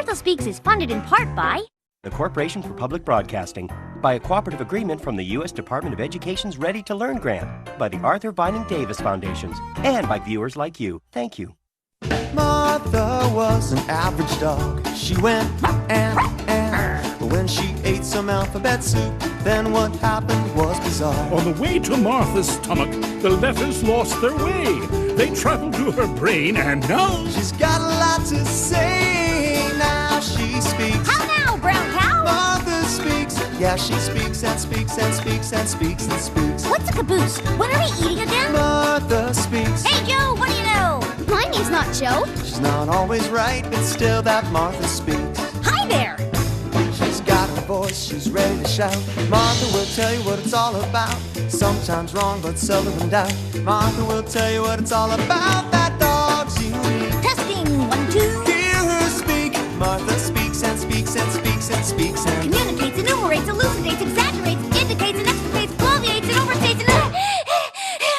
Martha Speaks is funded in part by the Corporation for Public Broadcasting, by a cooperative agreement from the U.S. Department of Education's Ready to Learn grant, by the Arthur Vining Davis Foundations, and by viewers like you. Thank you. Martha was an average dog. She went and when she ate some alphabet soup, then what happened was bizarre. On the way to Martha's stomach, the letters lost their way. They traveled to her brain, and now she's got a lot to say. Now she speaks. How now, brown cow? Martha speaks. Yeah, she speaks and speaks and speaks and speaks and speaks. What's a caboose? What are we eating again? Martha speaks. Hey, Joe, what do you know? My name's not Joe. She's not always right, but still that Martha speaks. Hi there. She's got a voice, she's ready to shout. Martha will tell you what it's all about. Sometimes wrong, but seldom in doubt. Martha will tell you what it's all about. That dog's unique. Testing, 1, 2. Hear her speak. Martha speaks and speaks and speaks and speaks and communicates, enumerates, elucidates, exaggerates, indicates, and explicates, bloviates, and overstates, and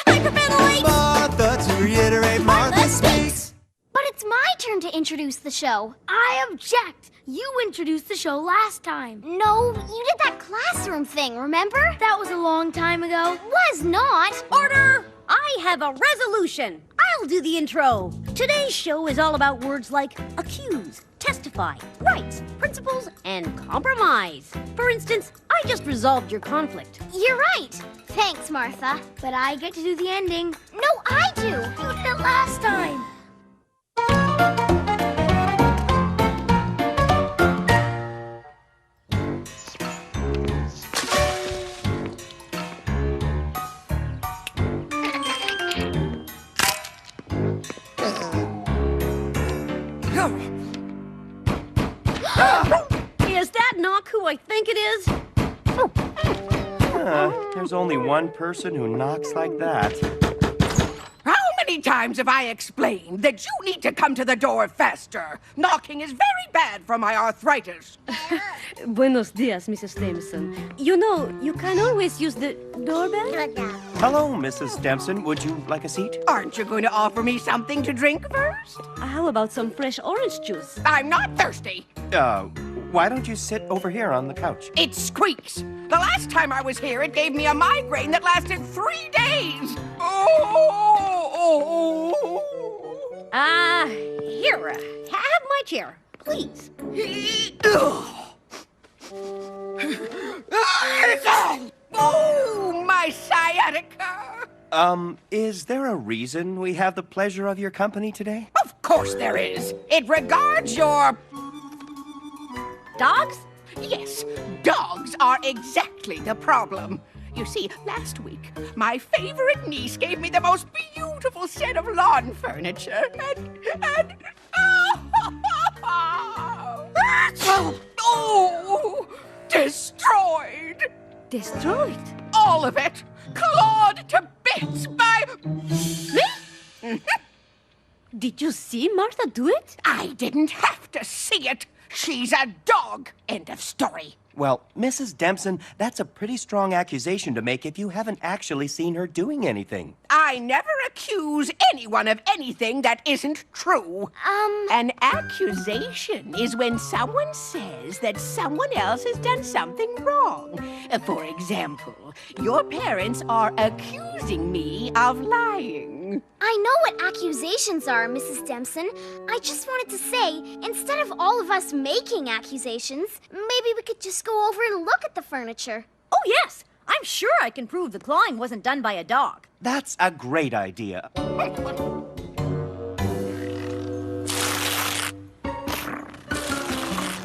hyperventilates. Martha, to reiterate, Martha speaks. But it's my turn to introduce the show. I object. You introduced the show last time. No, you did that classroom thing, remember? That was a long time ago. Was not. Order! I have a resolution. I'll do the intro. Today's show is all about words like accuse, testify, rights, principles, and compromise. For instance, I just resolved your conflict. You're right. Thanks, Martha. But I get to do the ending. No, I do. You did it last time. Is that not who I think it is? There's only one person who knocks like that. How many times have I explained that you need to come to the door faster? Knocking is very bad for my arthritis. Buenos dias, Mrs. Stimson. You know, you can always use the doorbell. Hello, Mrs. Dempson. Would you like a seat? Aren't you going to offer me something to drink first? How about some fresh orange juice? I'm not thirsty. Why don't you sit over here on the couch? It squeaks. The last time I was here, it gave me a migraine that lasted 3 days. Here, have my chair, please. Oh, my sciatica. Is there a reason we have the pleasure of your company today? Of course there is. It regards your... Dogs? Yes, dogs are exactly the problem. You see, last week, my favorite niece gave me the most beautiful set of lawn furniture, and oh, destroyed. Destroyed? All of it, clawed to bits by... Me? Did you see Martha do it? I didn't have to see it. She's a dog. End of story. Well, Mrs. Dempson, that's a pretty strong accusation to make if you haven't actually seen her doing anything. I never accuse anyone of anything that isn't true. An accusation is when someone says that someone else has done something wrong. For example, your parents are accusing me of lying. I know what accusations are, Mrs. Dempson. I just wanted to say, instead of all of us making accusations, maybe we could just go over and look at the furniture. Oh, yes. I'm sure I can prove the clawing wasn't done by a dog. That's a great idea.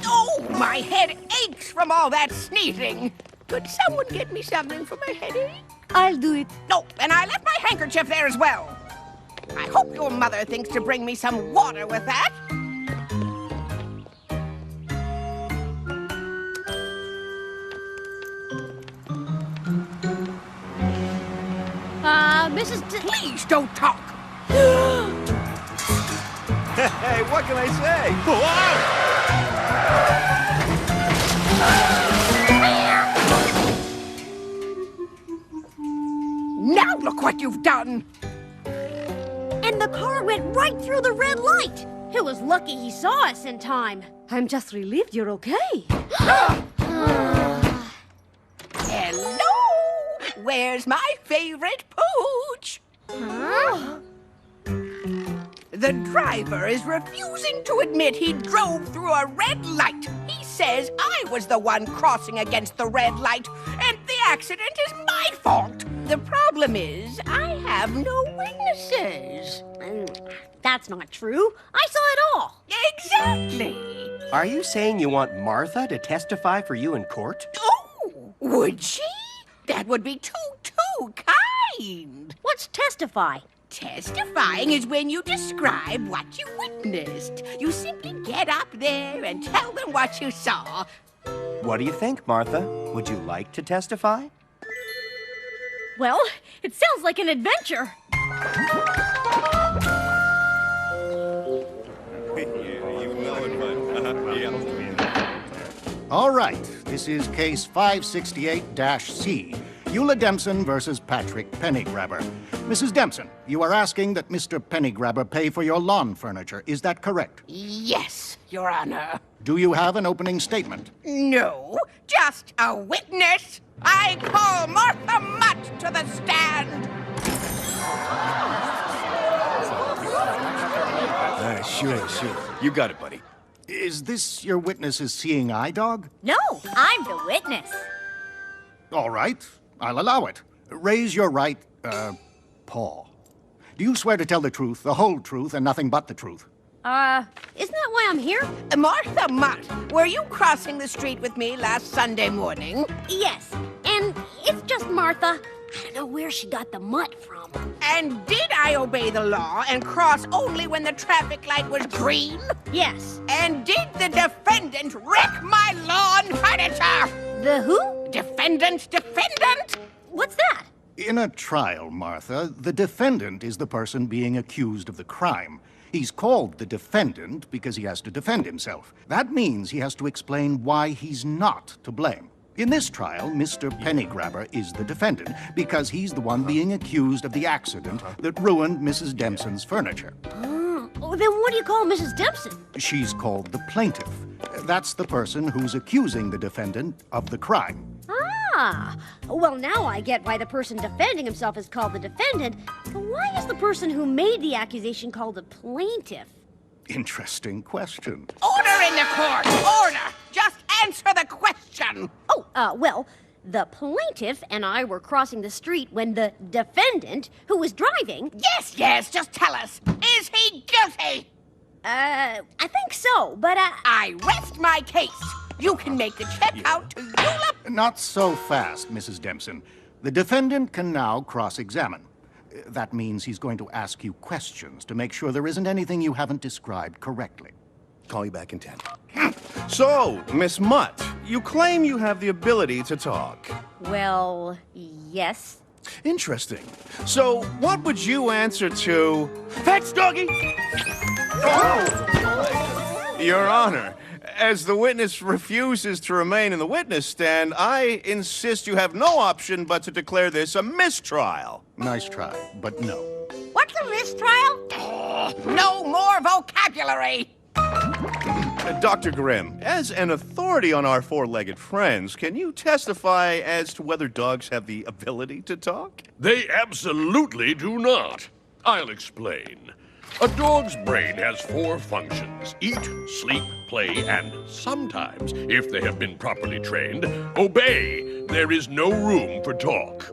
Oh, my head aches from all that sneezing. Could someone get me something for my headache? I'll do it. No, and I left my handkerchief there as well. I hope your mother thinks to bring me some water with that. Mrs. Please don't talk. Hey, what can I say? Now look what you've done. And the car went right through the red light. It was lucky he saw us in time. I'm just relieved you're okay. Hello! Where's my favorite pooch? Huh? The driver is refusing to admit he drove through a red light. He says I was the one crossing against the red light, and the accident is my fault. The problem is, I have no witnesses. That's not true. I saw it all. Exactly. Are you saying you want Martha to testify for you in court? Oh, would she? That would be too kind. What's testify? Testifying is when you describe what you witnessed. You simply get up there and tell them what you saw. What do you think, Martha? Would you like to testify? Well, it sounds like an adventure. All right, this is case 568-C. Eula Dempson versus Patrick Pennygrabber. Mrs. Dempson, you are asking that Mr. Pennygrabber pay for your lawn furniture. Is that correct? Yes, Your Honor. Do you have an opening statement? No, just a witness. I call Martha Mutt to the stand. Sure. You got it, buddy. Is this your witness's seeing eye dog? No, I'm the witness. All right, I'll allow it. Raise your right, paw. Do you swear to tell the truth, the whole truth, and nothing but the truth? Isn't that why I'm here? Martha Mutt, were you crossing the street with me last Sunday morning? Yes, and it's just Martha. I don't know where she got the mutt from. And did I obey the law and cross only when the traffic light was green? Yes. And did the defendant wreck my lawn furniture? The who? Defendant! What's that? In a trial, Martha, the defendant is the person being accused of the crime. He's called the defendant because he has to defend himself. That means he has to explain why he's not to blame. In this trial, Mr. Pennygrabber is the defendant because he's the one being accused of the accident that ruined Mrs. Dempson's furniture. Oh, then what do you call Mrs. Dempson? She's called the plaintiff. That's the person who's accusing the defendant of the crime. Ah, well, now I get why the person defending himself is called the defendant. But why is the person who made the accusation called the plaintiff? Interesting question. Order in the court! Order! Just answer the question! Oh, well, the plaintiff and I were crossing the street when the defendant, who was driving... Yes, just tell us. Is he guilty? I think so, but, I rest my case. You can make the check out to Eula. Not so fast, Mrs. Dempson. The defendant can now cross-examine. That means he's going to ask you questions to make sure there isn't anything you haven't described correctly. Call you back in 10. So, Miss Mutt, you claim you have the ability to talk. well, yes. Interesting. So, what would you answer to... Fetch, doggy! Your Honor, as the witness refuses to remain in the witness stand, I insist you have no option but to declare this a mistrial. Nice try, but no. What's a mistrial? No more vocabulary. Dr. Grimm, as an authority on our four-legged friends, can you testify as to whether dogs have the ability to talk? They absolutely do not. I'll explain. A dog's brain has 4 functions: eat, sleep, play, and sometimes, if they have been properly trained, obey. There is no room for talk.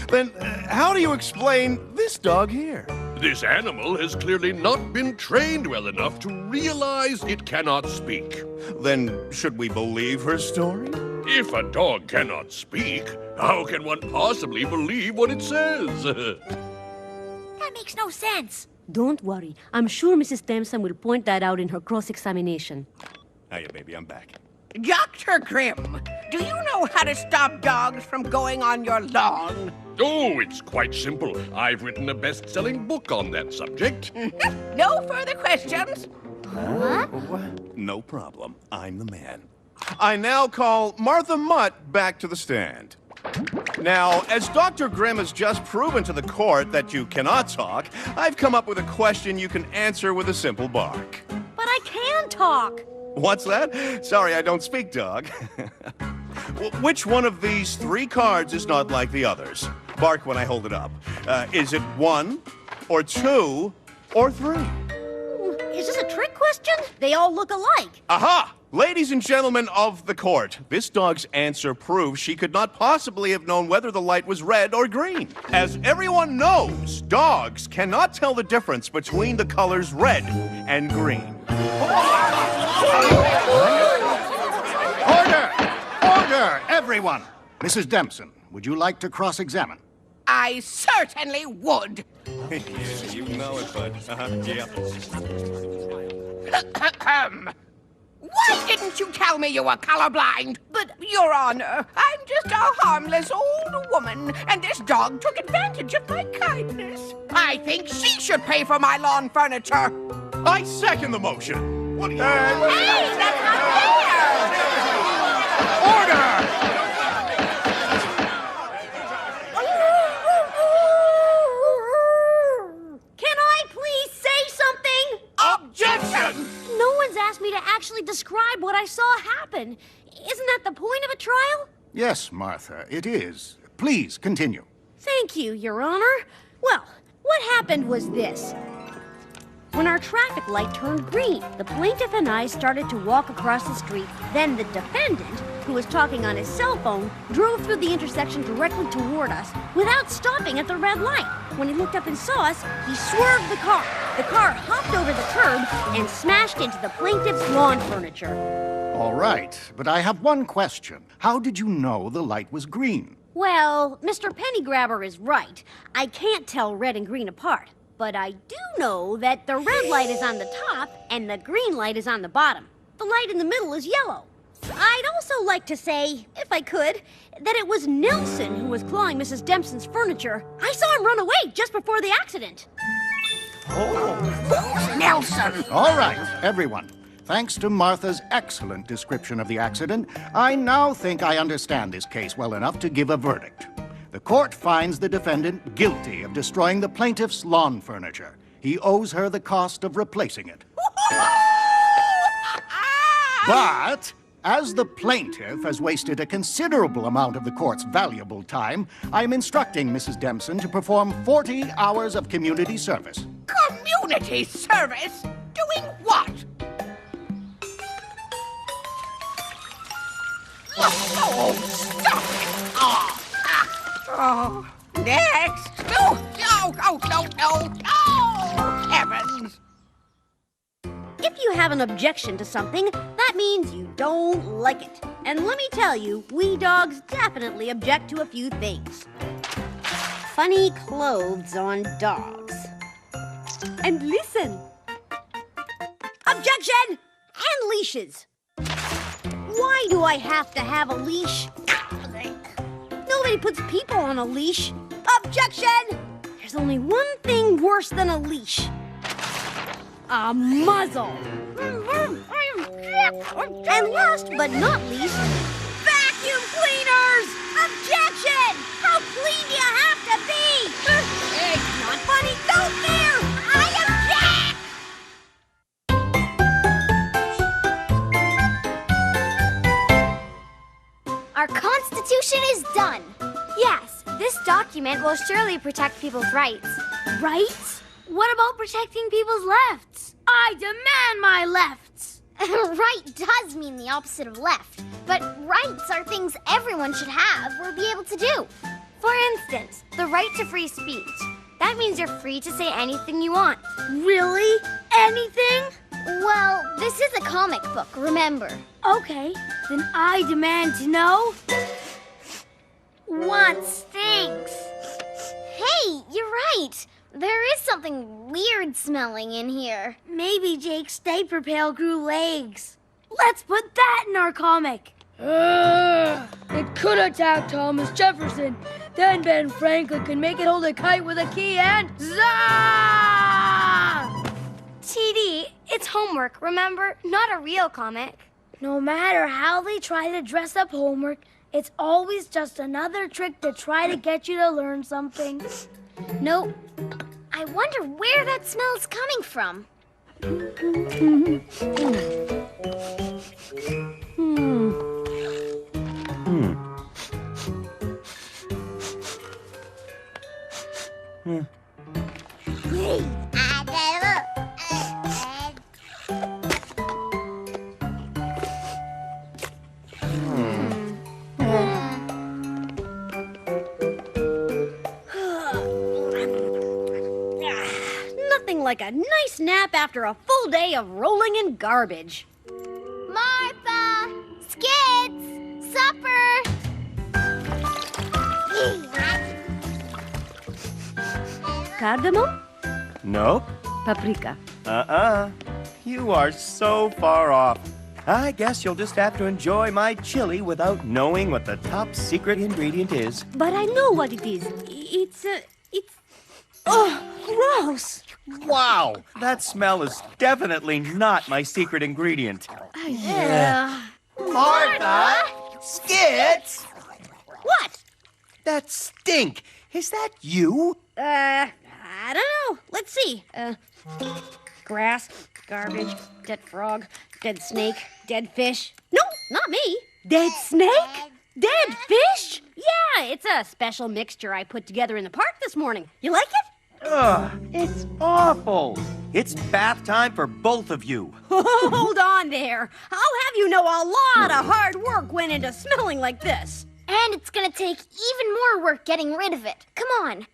Then how do you explain this dog here? This animal has clearly not been trained well enough to realize it cannot speak. Then should we believe her story? If a dog cannot speak, how can one possibly believe what it says? That makes no sense. Don't worry. I'm sure Mrs. Dempson will point that out in her cross-examination. Hiya, baby, I'm back. Dr. Grimm, do you know how to stop dogs from going on your lawn? Oh, it's quite simple. I've written a best-selling book on that subject. No further questions? No problem. I'm the man. I now call Martha Mutt back to the stand. Now, as Dr. Grimm has just proven to the court that you cannot talk, I've come up with a question you can answer with a simple bark. But I can talk. What's that? Sorry, I don't speak dog. Which one of these 3 cards is not like the others? Bark when I hold it up. Is it 1, or 2, or 3? Is this a trick question? They all look alike. Aha! Ladies and gentlemen of the court, this dog's answer proves she could not possibly have known whether the light was red or green. As everyone knows, dogs cannot tell the difference between the colors red and green. Order! Order, everyone! Mrs. Dempson, would you like to cross-examine? I certainly would. Yeah, you know it, bud. Yeah. Why didn't you tell me you were colorblind? But, Your Honor, I'm just a harmless old woman, and this dog took advantage of my kindness. I think she should pay for my lawn furniture. I second the motion. What do you... Hey, that's not fair! Order! Can I please say something? Objection! No one's asked me to actually describe what I saw happen. Isn't that the point of a trial? Yes, Martha, it is. Please, continue. Thank you, Your Honor. Well, what happened was this. When our traffic light turned green, the plaintiff and I started to walk across the street. Then the defendant, who was talking on his cell phone, drove through the intersection directly toward us without stopping at the red light. When he looked up and saw us, he swerved the car. The car hopped over the curb and smashed into the plaintiff's lawn furniture. All right, but I have one question. How did you know the light was green? Well, Mr. Pennygrabber is right. I can't tell red and green apart. But I do know that the red light is on the top and the green light is on the bottom. The light in the middle is yellow. I'd also like to say, if I could, that it was Nelson who was clawing Mrs. Dempson's furniture. I saw him run away just before the accident. Who's Nelson? All right, everyone. Thanks to Martha's excellent description of the accident, I now think I understand this case well enough to give a verdict. The court finds the defendant guilty of destroying the plaintiff's lawn furniture. He owes her the cost of replacing it. But, as the plaintiff has wasted a considerable amount of the court's valuable time, I'm instructing Mrs. Dempson to perform 40 hours of community service. Community service? Doing what? Oh, stop it! Oh, next! No! Heavens! If you have an objection to something, that means you don't like it. And let me tell you, we dogs definitely object to a few things. Funny clothes on dogs. And listen. Objection! And leashes. Why do I have to have a leash? Nobody puts people on a leash. Objection! There's only one thing worse than a leash. A muzzle. And last but not least, vacuum cleaners! Objection! How clean do you have to be? It's not funny, don't there! I object! Our Constitution is done. Yes, this document will surely protect people's rights. Rights? What about protecting people's lefts? I demand my lefts! Right does mean the opposite of left, but rights are things everyone should have or be able to do. For instance, the right to free speech. That means you're free to say anything you want. Really? Anything? Well, this is a comic book, remember. Okay, then I demand to know what stinks. Hey, you're right. There is something weird smelling in here. Maybe Jake's diaper pail grew legs. Let's put that in our comic. It could attack Thomas Jefferson. Then Ben Franklin could make it hold a kite with a key and zah! TD, it's homework, remember? Not a real comic. No matter how they try to dress up homework, it's always just another trick to try to get you to learn something. Nope. I wonder where that smell's coming from. Nothing like a nice nap after a full day of rolling in garbage. Martha! Skids! Supper! Cardamom? Nope. Paprika. You are so far off. I guess you'll just have to enjoy my chili without knowing what the top secret ingredient is. But I know what it is. It's... Oh, gross! Wow! That smell is definitely not my secret ingredient. Martha! Skits! What? That stink! Is that you? I don't know. Let's see. Grass, garbage, dead frog, dead snake, dead fish. No, not me. Dead snake? Dead fish? Yeah, it's a special mixture I put together in the park this morning. You like it? Ugh, it's awful. It's bath time for both of you. Hold on there. I'll have you know a lot of hard work went into smelling like this. And it's gonna take even more work getting rid of it. Come on.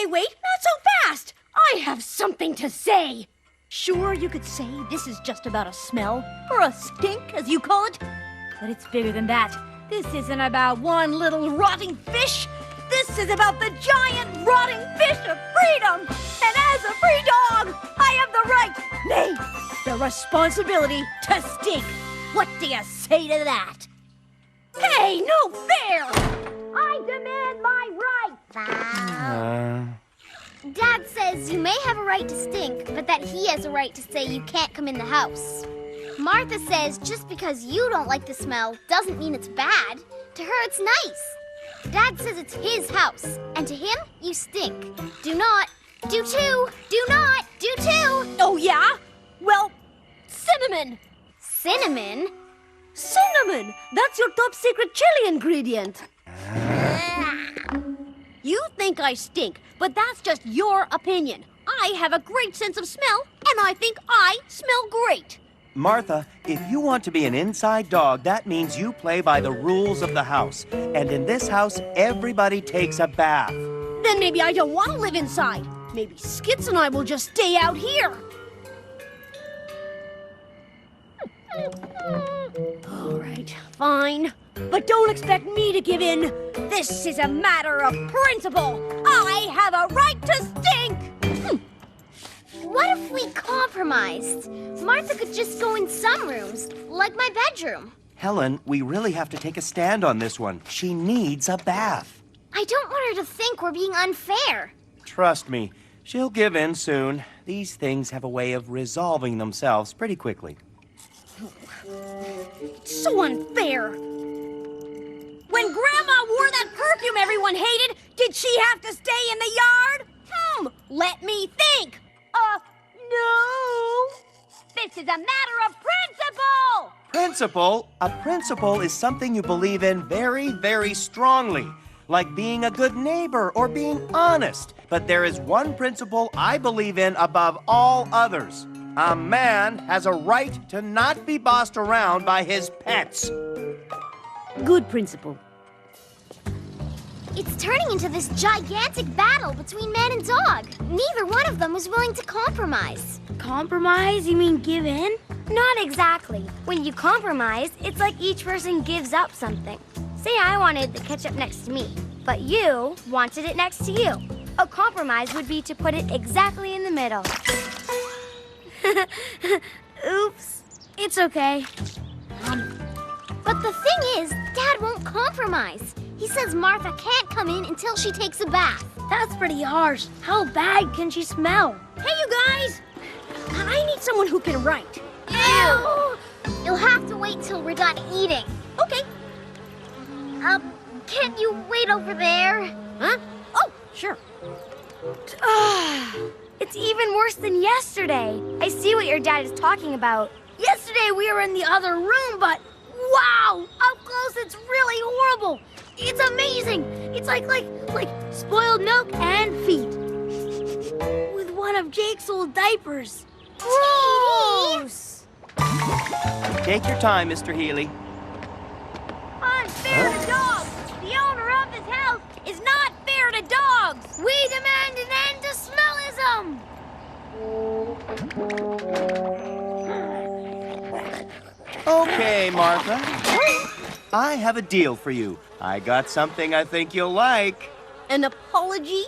Wait, not so fast. I have something to say. Sure, you could say this is just about a smell, or a stink, as you call it. But it's bigger than that. This isn't about one little rotting fish. This is about the giant rotting fish of freedom. And as a free dog, I have the right, nay, the responsibility to stink. What do you say to that? Hey, no fair! I demand my rights! Dad says you may have a right to stink, but that he has a right to say you can't come in the house. Martha says just because you don't like the smell doesn't mean it's bad. To her, it's nice. Dad says it's his house, and to him, you stink. Do not, do too, do not, do too. Oh, yeah? Well, cinnamon. Cinnamon? Cinnamon! That's your top secret chili ingredient. You think I stink, but that's just your opinion. I have a great sense of smell, and I think I smell great. Martha, if you want to be an inside dog, that means you play by the rules of the house. And in this house, everybody takes a bath. Then maybe I don't want to live inside. Maybe Skits and I will just stay out here. All right, fine. But don't expect me to give in. This is a matter of principle. I have a right to stink. What if we compromised? Martha could just go in some rooms, like my bedroom. Helen, we really have to take a stand on this one. She needs a bath. I don't want her to think we're being unfair. Trust me, she'll give in soon. These things have a way of resolving themselves pretty quickly. It's so unfair. When Grandma wore that perfume everyone hated, did she have to stay in the yard? Let me think. No. This is a matter of principle. Principle? A principle is something you believe in very, very strongly. Like being a good neighbor or being honest. But there is one principle I believe in above all others. A man has a right to not be bossed around by his pets. Good principle. It's turning into this gigantic battle between man and dog. Neither one of them was willing to compromise. Compromise? You mean give in? Not exactly. When you compromise, it's like each person gives up something. Say I wanted the ketchup next to me, but you wanted it next to you. A compromise would be to put it exactly in the middle. Oops. It's okay. But the thing is, Dad won't compromise. He says Martha can't come in until she takes a bath. That's pretty harsh. How bad can she smell? Hey, you guys! I need someone who can write. Ew! You'll have to wait till we're done eating. Okay. Can't you wait over there? Huh? Oh, sure. It's even worse than yesterday. I see what your dad is talking about. Yesterday say we were in the other room, but wow! Up close, it's really horrible. It's amazing. It's like spoiled milk and feet. With one of Jake's old diapers. Gross! Take your time, Mr. Healy. Unfair to dogs! The owner of this house is not fair to dogs! We demand an end to smellism! Okay, Martha. I have a deal for you. I got something I think you'll like. An apology?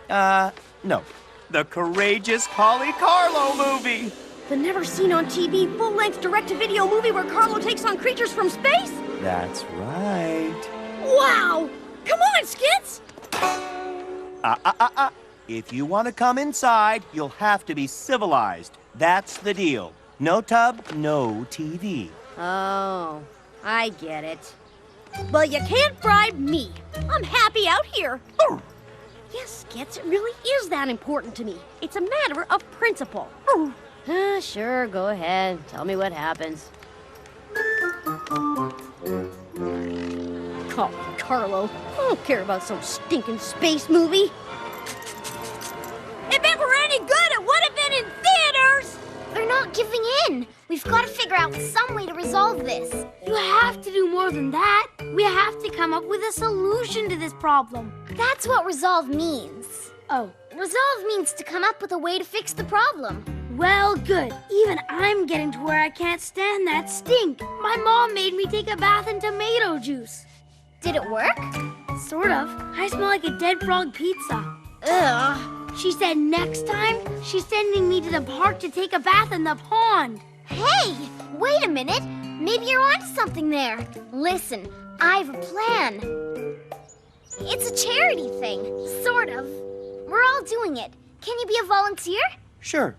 No. The Courageous Collie Carlo movie. The never-seen-on-TV, full-length direct-to-video movie where Carlo takes on creatures from space? That's right. Wow! Come on, Skits! If you want to come inside, you'll have to be civilized. That's the deal. No tub, no TV. Oh, I get it. Well, you can't bribe me. I'm happy out here. Yes, Skits, it really is that important to me. It's a matter of principle. Sure, go ahead. Tell me what happens. Oh, Carlo, I don't care about some stinking space movie. If it were any good, it would have been in theaters! They're not giving in. We've got to figure out some way to resolve this. You have to do more than that. We have to come up with a solution to this problem. That's what resolve means. Oh, Resolve means to come up with a way to fix the problem. well, good. Even I'm getting to where I can't stand that stink. My mom made me take a bath in tomato juice. Did it work? Sort of. I smell like a dead frog pizza. Ugh. She said next time, she's sending me to the park to take a bath in the pond. Hey, wait a minute. Maybe you're onto something there. Listen, I have a plan. It's a charity thing, sort of. We're all doing it. Can you be a volunteer? Sure.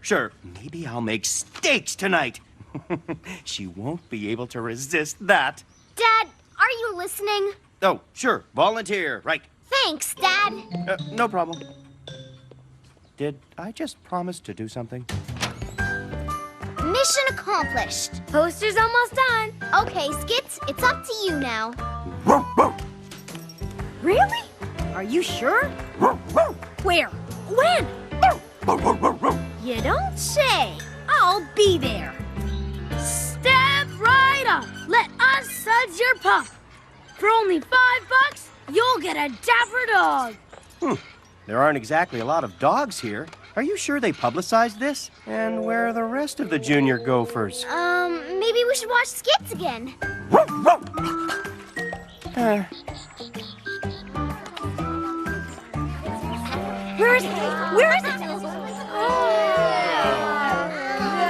Maybe I'll make steaks tonight. She won't be able to resist that. Dad, are you listening? Oh, sure. Volunteer. Right. Thanks, Dad. No problem. Did I just promise to do something? Mission accomplished. Poster's almost done. Okay, Skits, it's up to you now. Really? Are you sure? Where? When? You don't say. I'll be there. Step right up. Let us suds your pup. For only $5, you'll get a dapper dog. There aren't exactly a lot of dogs here. Are you sure they publicized this? And where are the rest of the junior gophers? Maybe we should watch Skits again. Where is it? Where is it?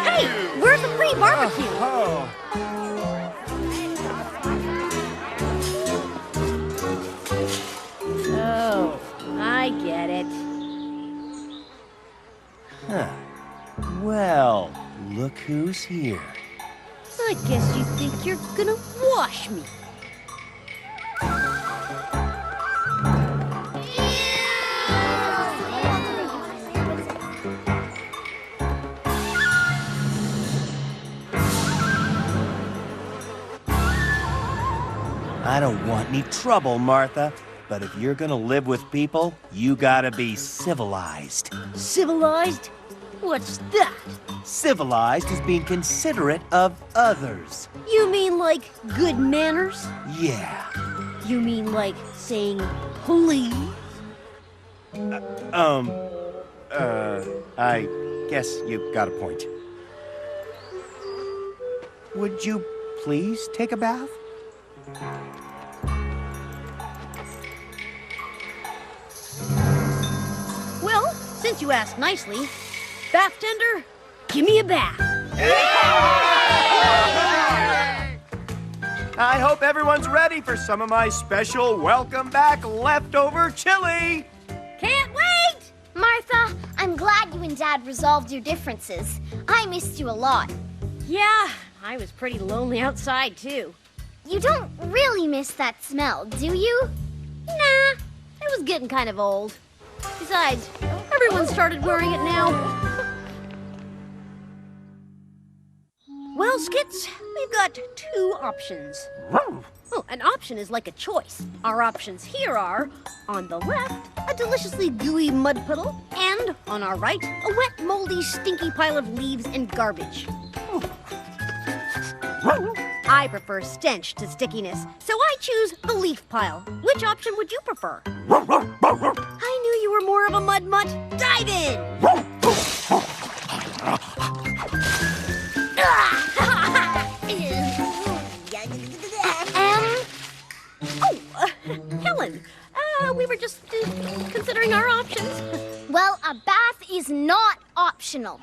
Hey, where's the free barbecue? Oh, I get it. Well, look who's here. I guess you think you're gonna wash me. I don't want any trouble, Martha. But if you're gonna live with people, you gotta be civilized. Civilized? What's that? Civilized is being considerate of others. You mean like good manners? Yeah. You mean like saying please? I guess you got a point. Would you please take a bath? Well, since you asked nicely, bath tender, give me a bath. I hope everyone's ready for some of my special welcome back leftover chili. Can't wait! Martha, I'm glad you and Dad resolved your differences. I missed you a lot. Yeah, I was pretty lonely outside, too. You don't really miss that smell, do you? Nah, it was getting kind of old. Besides, everyone started wearing it now. Well, Well, Skits, we've got two options. Oh, an option is like a choice. Our options here are, on the left, a deliciously gooey mud puddle, and on our right, a wet, moldy, stinky pile of leaves and garbage. I prefer stench to stickiness, so I choose the leaf pile. Which option would you prefer? I knew you were more of a mud mutt. Dive in! Helen, we were just considering our options. Well, a bath is not optional.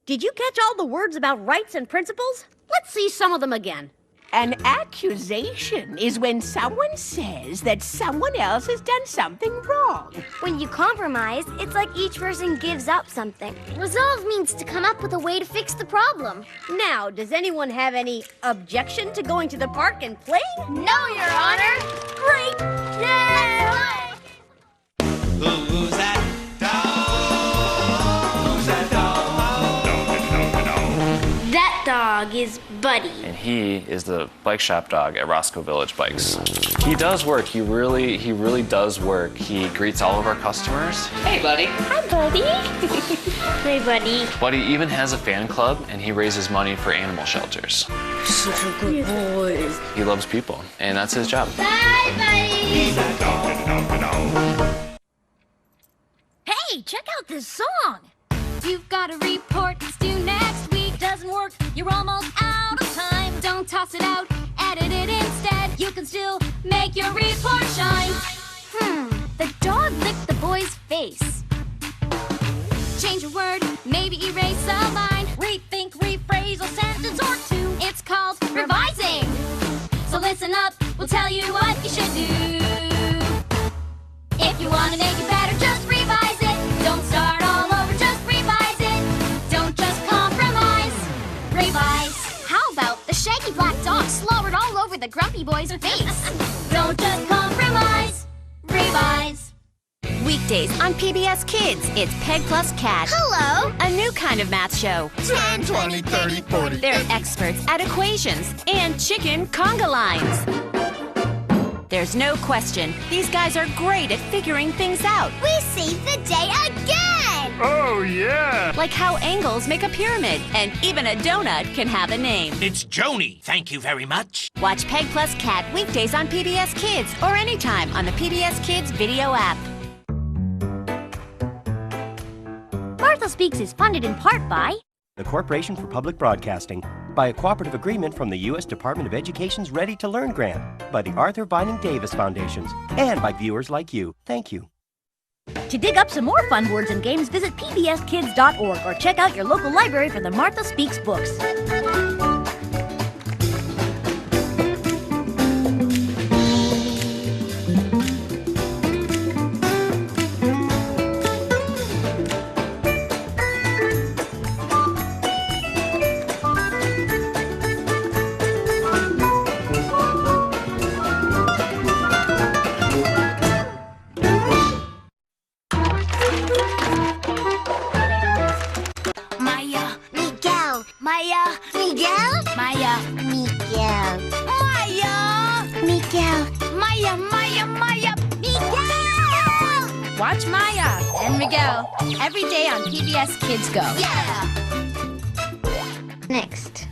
Did you catch all the words about rights and principles? Let's see some of them again. An accusation is when someone says that someone else has done something wrong. When you compromise, it's like each person gives up something. Resolve means to come up with a way to fix the problem. Now, does anyone have any objection to going to the park and playing? No, Your Honor. Great! Yay! Who's that dog? Who's that dog? That dog is Buddy. And he is the bike shop dog at Roscoe Village Bikes. He does work. He really does work. He greets all of our customers. Hey, Buddy. Hi, Buddy. Hey, Buddy. Buddy even has a fan club, and he raises money for animal shelters. Such a good boy. He loves people, and that's his job. Bye, Buddy. Hey, check out this song! You've got a report that's due next week. Doesn't work, you're almost out of time. Don't toss it out, edit it instead. You can still make your report shine. The dog licked the boy's face. Change a word, maybe erase a line. Rethink, rephrase a sentence or two. It's called revising. So listen up, we'll tell you what you should do. If you want to make it better, just revise it. Don't start all over, just revise it. Don't just compromise, revise. How about the shaggy black dog slobbered all over the grumpy boy's face? Don't just compromise, revise. Weekdays on PBS Kids, it's Peg plus Cat. Hello. A new kind of math show. 10, 20, 30, 40. They're experts at equations and chicken conga lines. There's no question, these guys are great at figuring things out. We saved the day again. Oh, yeah. Like how angles make a pyramid, and even a donut can have a name. It's Joni, thank you very much. Watch Peg plus Cat weekdays on PBS Kids or anytime on the PBS Kids video app. Martha Speaks is funded in part by the Corporation for Public Broadcasting, by a cooperative agreement from the U.S. Department of Education's Ready to Learn grant, by the Arthur Vining Davis Foundations, and by viewers like you. Thank you. To dig up some more fun words and games, visit pbskids.org or check out your local library for the Martha Speaks books. Watch Maya and Miguel every day on PBS Kids Go. Yeah! Next.